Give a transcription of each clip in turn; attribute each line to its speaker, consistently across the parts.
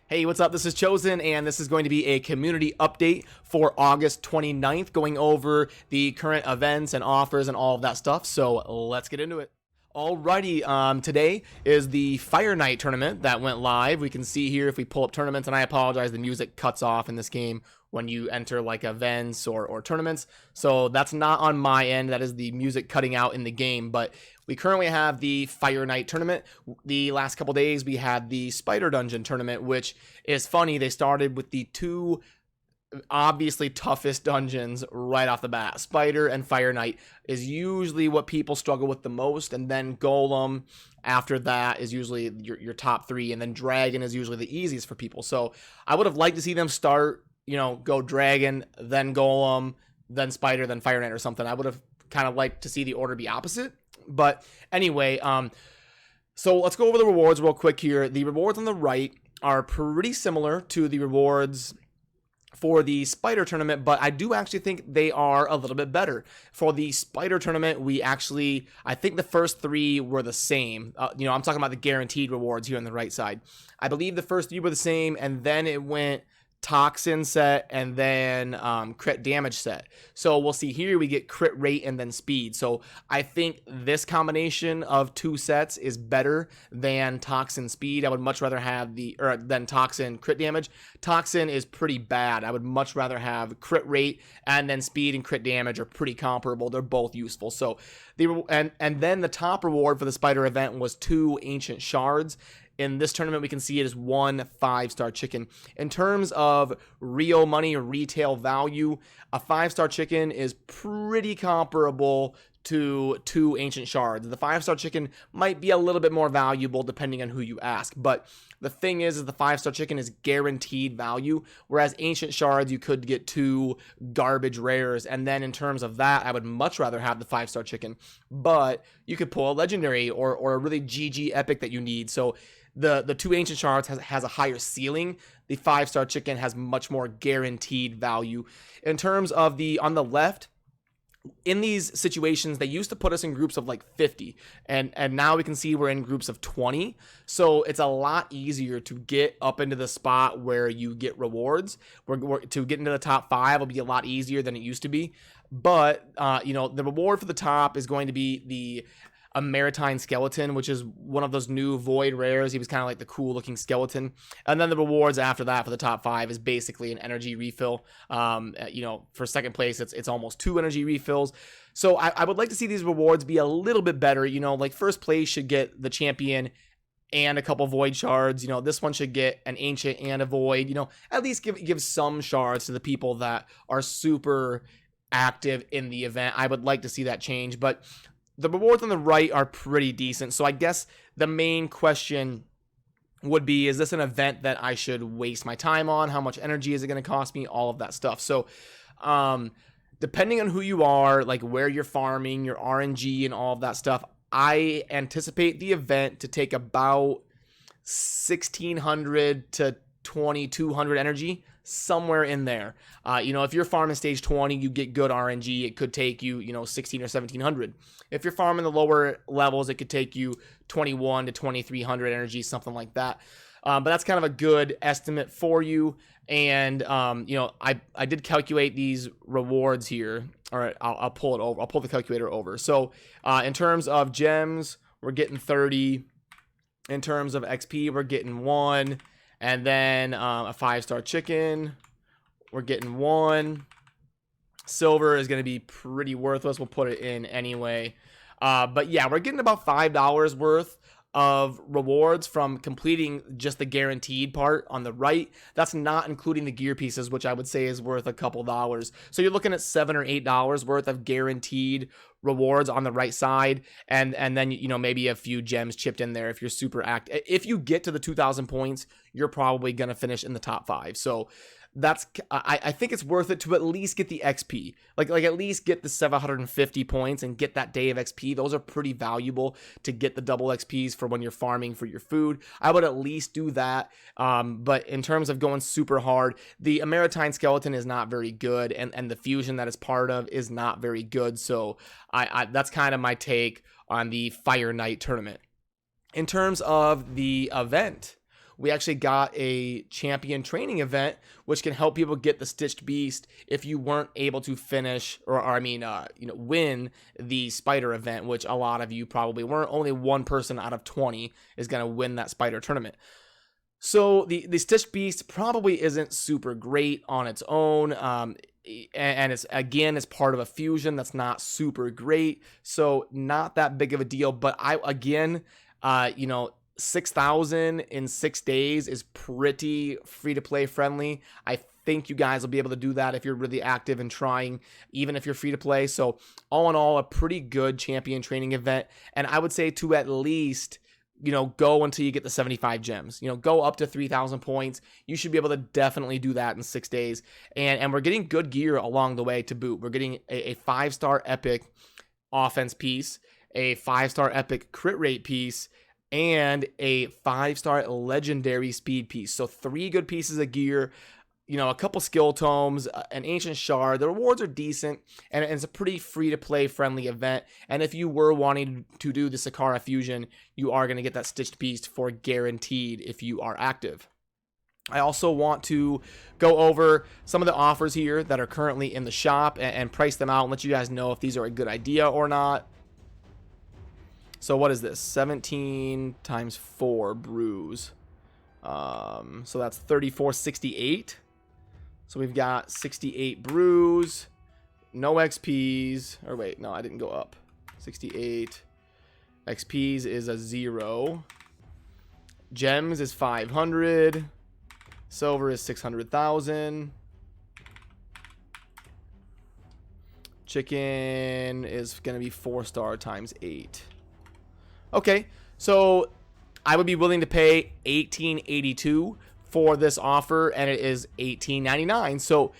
Speaker 1: Hey, what's up? This is Chosen, and this is going to be a community update for August 29th, going over the current events and offers and all of that stuff. So let's get into it. Alrighty, today is the Fire Night tournament that went live. We can see here if we pull up tournaments, and I apologize, the music cuts off in this game when you enter like events or tournaments. So that's not on my end. That is the music cutting out in the game, but we currently have the Fire Night tournament. The last couple days we had the Spider Dungeon tournament, which is funny. They started with the two obviously toughest dungeons right off the bat. Spider and Fire Night is usually what people struggle with the most, and then Golem after that is usually your top three, and then Dragon is usually the easiest for people. So I would have liked to see them start, go Dragon, then Golem, then Spider, then Fire Night or something. I would have kind of liked to see the order be opposite. But anyway, so let's go over the rewards real quick here. The rewards on the right are pretty similar to the rewards for the Spider tournament, but I do actually think they are a little bit better. For the Spider tournament, I think the first three were the same. I'm talking about the guaranteed rewards here on the right side. I believe the first three were the same, and then it went Toxin set and then crit damage set. So we'll see here we get crit rate and then speed. So I think this combination of two sets is better than Toxin speed. I would much rather have than Toxin crit damage. Toxin is pretty bad. I would much rather have crit rate, and then speed and crit damage are pretty comparable. They're both useful. So and then the top reward for the Spider event was 2 ancient shards. In this tournament, we can see it is 1 5-star chicken. In terms of real money or retail value, a 5-star chicken is pretty comparable to 2 ancient shards. The 5-star chicken might be a little bit more valuable depending on who you ask, but the thing is the 5-star chicken is guaranteed value, whereas ancient shards, you could get 2 garbage rares, and then in terms of that, I would much rather have the 5-star chicken, but you could pull a legendary or a really GG epic that you need. So the 2 ancient shards has a higher ceiling. The 5-star chicken has much more guaranteed value. In terms of on the left, in these situations, they used to put us in groups of like 50, and now we can see we're in groups of 20. So it's a lot easier to get up into the spot where you get rewards. To get into the top 5 will be a lot easier than it used to be. But the reward for the top is going to be a Maritime Skeleton, which is one of those new Void rares. He was kind of like the cool looking skeleton. And then the rewards after that for the top 5 is basically an energy refill. For second place, it's almost 2 energy refills. So I would like to see these rewards be a little bit better. Like first place should get the champion and a couple void shards. This one should get an ancient and a void. At least give some shards to the people that are super active in the event. I would like to see that change, but the rewards on the right are pretty decent. So I guess the main question would be, is this an event that I should waste my time on? How much energy is it going to cost me? All of that stuff. So depending on who you are, like where you're farming, your RNG and all of that stuff, I anticipate the event to take about 1,600 to 2,200 energy, somewhere in there. If you're farming stage 20, you get good RNG. It could take you, 16 or 1,700. If you're farming the lower levels, it could take you 21 to 2,300 energy, something like that. But that's kind of a good estimate for you. And, I did calculate these rewards here. All right, I'll pull it over. I'll pull the calculator over. So in terms of gems, we're getting 30. In terms of XP, we're getting 1. And then a 5-star chicken, we're getting 1. Silver is going to be pretty worthless. We'll put it in anyway. But yeah, we're getting about $5 worth of rewards from completing just the guaranteed part on the right. That's not including the gear pieces, which I would say is worth a couple dollars. So you're looking at $7 or $8 worth of guaranteed rewards on the right side, and then maybe a few gems chipped in there if you're super active. If you get to the 2,000 points, you're probably gonna finish in the top 5. So I think it's worth it to at least get the XP, like at least get the 750 points and get that day of XP. Those are pretty valuable to get the double XPs for when you're farming for your food. I would at least do that. But in terms of going super hard, the Maritime Skeleton is not very good, and the fusion that it's part of is not very good. So that's kind of my take on the Fire Night tournament. In terms of the event, we actually got a champion training event, which can help people get the Stitched Beast if you weren't able to finish, or I mean, win the spider event, which a lot of you probably weren't. Only one person out of 20 is going to win that spider tournament. So the Stitched Beast probably isn't super great on its own. And it's, again, it's part of a fusion that's not super great, so not that big of a deal. But again, 6,000 in 6 days is pretty free-to-play friendly. I think you guys will be able to do that if you're really active and trying, even if you're free-to-play. So all in all, a pretty good champion training event, and I would say to at least go until you get the 75 gems, go up to 3,000 points. You should be able to definitely do that in 6 days. And we're getting good gear along the way to boot. We're getting a 5-star epic offense piece, a 5-star epic crit rate piece, and a 5-star legendary speed piece. So 3 good pieces of gear, a couple skill tomes, an ancient shard. The rewards are decent, and it's a pretty free-to-play friendly event. And if you were wanting to do the Sakara fusion, you are going to get that Stitched Beast for guaranteed if you are active. I also want to go over some of the offers here that are currently in the shop and price them out and let you guys know if these are a good idea or not. So what is this? 17 times 4 brews. So that's 3468. So we've got 68 brews, no XPs, or wait, no, I didn't go up. 68 XPs is a 0. Gems is 500. Silver is 600,000. Chicken is going to be 4-star times 8. Okay, so I would be willing to pay $18.82 for this offer, and it is $18.99. So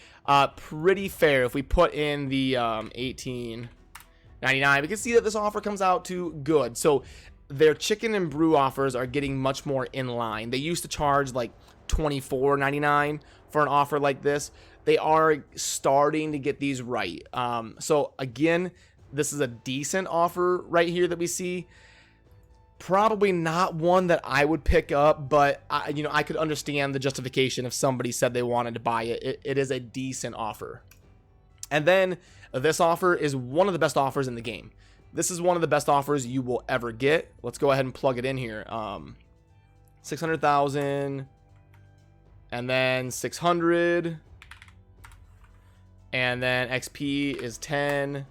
Speaker 1: pretty fair. If we put in the $18.99, we can see that this offer comes out to good. So their chicken and brew offers are getting much more in line. They used to charge like $24.99 for an offer like this. They are starting to get these right. So again, this is a decent offer right here that we see. Probably not one that I would pick up, but I could understand the justification if somebody said they wanted to buy it. It is a decent offer. And then this offer is one of the best offers in the game. This is one of the best offers you will ever get. Let's go ahead and plug it in here. 600,000, and then 600, and then XP is 10,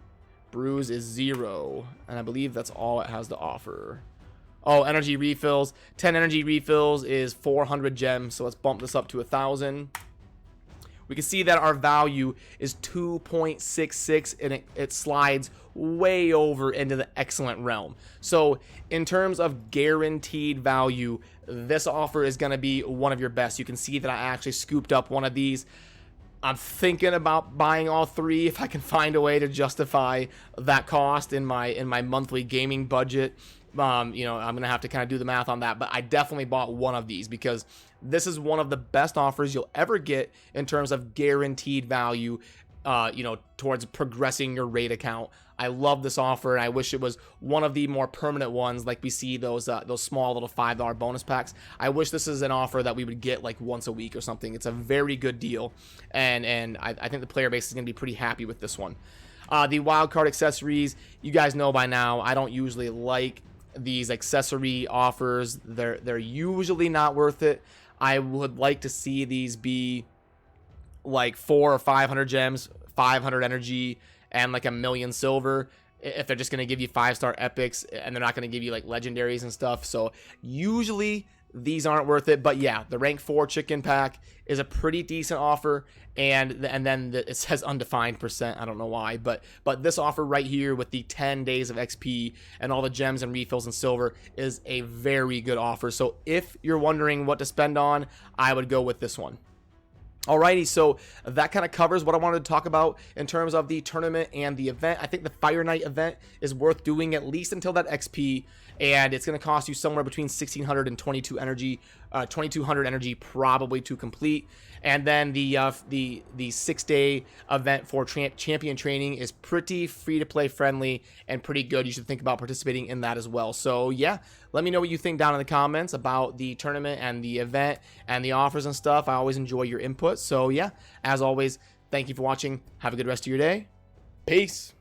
Speaker 1: brews is 0, and I believe that's all it has to offer. Oh, energy refills. 10 energy refills is 400 gems, so let's bump this up to 1,000. We can see that our value is 2.66, and it slides way over into the excellent realm. So in terms of guaranteed value, this offer is going to be one of your best. You can see that I actually scooped up one of these. I'm thinking about buying all 3 if I can find a way to justify that cost in my monthly gaming budget. I'm gonna have to kind of do the math on that, but I definitely bought one of these because this is one of the best offers you'll ever get in terms of guaranteed value, towards progressing your raid account. I love this offer, and I wish it was one of the more permanent ones, like we see those small little $5 bonus packs. I wish this is an offer that we would get like once a week or something. It's a very good deal, and I think the player base is gonna be pretty happy with this one. The wildcard accessories, you guys know by now, I don't usually like these accessory offers. They're usually not worth it. I would like to see these be like 400 or 500 gems, 500 energy, and like 1,000,000 silver. If they're just going to give you 5-star epics and they're not going to give you like legendaries and stuff. So usually these aren't worth it. But yeah, the rank 4 chicken pack is a pretty decent offer, and then it says undefined percent. I don't know why, but this offer right here with the 10 days of XP and all the gems and refills and silver is a very good offer. So if you're wondering what to spend on, I would go with this one. Alrighty, so that kind of covers what I wanted to talk about in terms of the tournament and the event. I think the Fire Night event is worth doing at least until that XP, and it's going to cost you somewhere between 1,600 and 22 energy 2200 energy probably to complete. And then the 6-day event for champion training is pretty free-to-play friendly and pretty good. You should think about participating in that as well. So yeah, let me know what you think down in the comments about the tournament and the event and the offers and stuff. I always enjoy your input. So yeah, as always, thank you for watching. Have a good rest of your day. Peace.